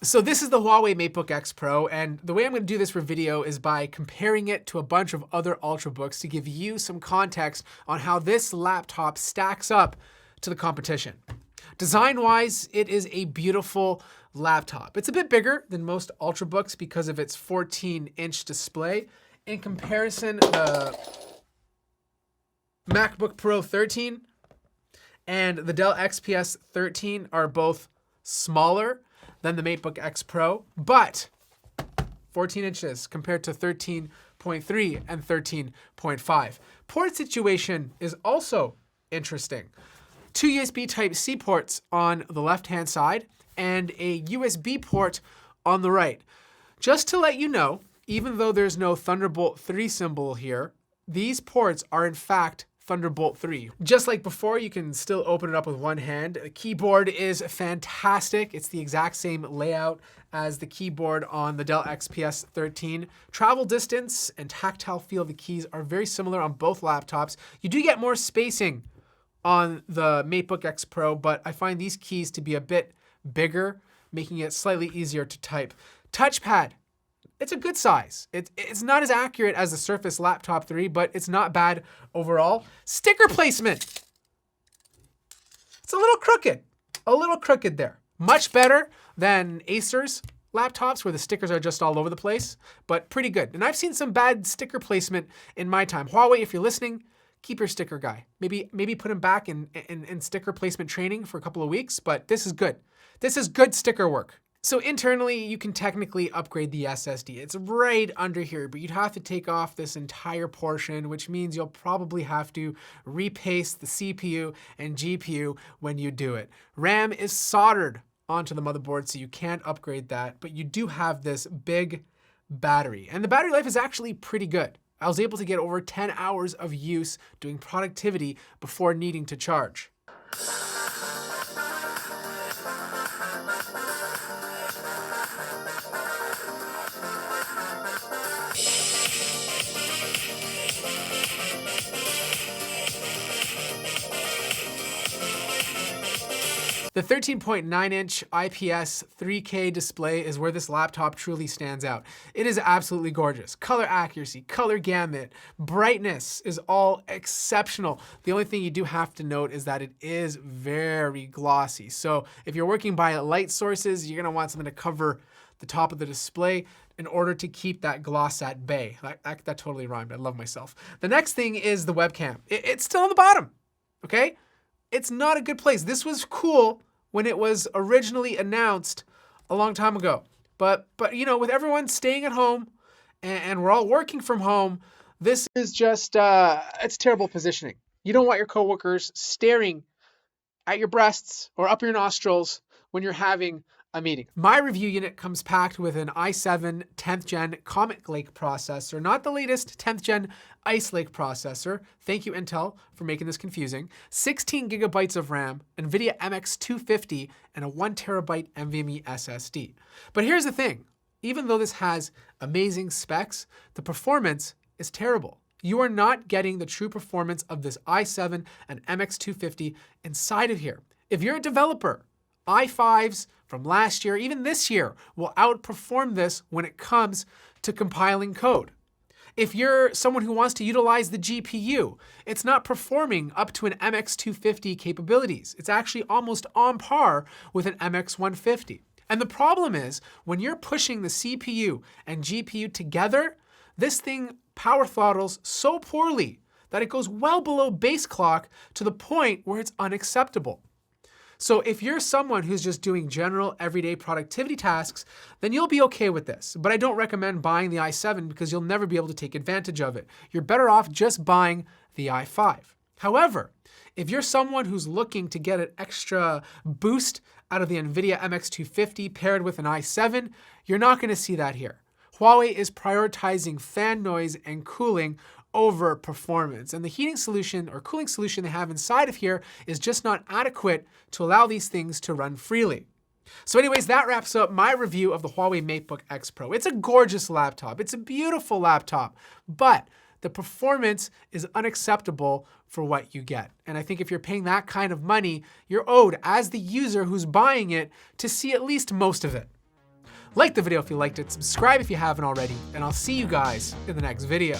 So this is the Huawei MateBook X Pro, and the way I'm going to do this for video is by comparing it to a bunch of other Ultrabooks to give you some context on how this laptop stacks up to the competition. Design-wise, it is a beautiful laptop. It's a bit bigger than most Ultrabooks because of its 14-inch display. In comparison, the MacBook Pro 13 and the Dell XPS 13 are both smaller than the MateBook X Pro, but 14 inches compared to 13.3 and 13.5. Port situation is also interesting. Two USB Type-C ports on the left-hand side and a USB port on the right. Just to let you know, even though there's no Thunderbolt 3 symbol here, these ports are in fact Thunderbolt 3. Just like before, you can still open it up with one hand. The keyboard is fantastic. It's the exact same layout as the keyboard on the Dell XPS 13. Travel distance and tactile feel of the keys are very similar on both laptops. You do get more spacing on the MateBook X Pro, but I find these keys to be a bit bigger, making it slightly easier to type. Touchpad. It's a good size. It's not as accurate as the Surface Laptop 3, but it's not bad overall. Sticker placement. It's a little crooked there. Much better than Acer's laptops where the stickers are just all over the place, but pretty good. And I've seen some bad sticker placement in my time. Huawei, if you're listening, keep your sticker guy. Maybe put him back in sticker placement training for a couple of weeks, but this is good. This is good sticker work. So internally, you can technically upgrade the SSD. It's right under here, but you'd have to take off this entire portion, which means you'll probably have to repaste the CPU and GPU when you do it. RAM is soldered onto the motherboard, so you can't upgrade that, but you do have this big battery. And the battery life is actually pretty good. I was able to get over 10 hours of use doing productivity before needing to charge. The 13.9-inch IPS 3K display is where this laptop truly stands out. It is absolutely gorgeous. Color accuracy, color gamut, brightness is all exceptional. The only thing you do have to note is that it is very glossy. So if you're working by light sources, you're gonna want something to cover the top of the display in order to keep that gloss at bay. That totally rhymed, I love myself. The next thing is the webcam. It's still on the bottom, okay? It's not a good place. This was cool when it was originally announced a long time ago. But you know, with everyone staying at home and we're all working from home, this is just, it's terrible positioning. You don't want your coworkers staring at your breasts or up your nostrils when you're having a meeting. My review unit comes packed with an i7 10th Gen Comet Lake processor, not the latest 10th Gen Ice Lake processor. Thank you, Intel, for making this confusing. 16 gigabytes of RAM, NVIDIA MX 250, and a 1 terabyte NVMe SSD. But here's the thing. Even though this has amazing specs, the performance is terrible. You are not getting the true performance of this i7 and MX 250 inside of here. If you're a developer, i5s from last year, even this year, will outperform this when it comes to compiling code. If you're someone who wants to utilize the GPU, it's not performing up to an MX 250 capabilities. It's actually almost on par with an MX 150. And the problem is, when you're pushing the CPU and GPU together, this thing power throttles so poorly that it goes well below base clock to the point where it's unacceptable. So if you're someone who's just doing general everyday productivity tasks, then you'll be okay with this. But I don't recommend buying the i7 because you'll never be able to take advantage of it. You're better off just buying the i5. However, if you're someone who's looking to get an extra boost out of the NVIDIA MX 250 paired with an i7, you're not going to see that here. Huawei is prioritizing fan noise and cooling over performance. And the heating solution or cooling solution they have inside of here is just not adequate to allow these things to run freely. So anyways, that wraps up my review of the Huawei MateBook X Pro. It's a gorgeous laptop. It's a beautiful laptop, but the performance is unacceptable for what you get. And I think if you're paying that kind of money, you're owed as the user who's buying it to see at least most of it. Like the video if you liked it, subscribe if you haven't already, and I'll see you guys in the next video.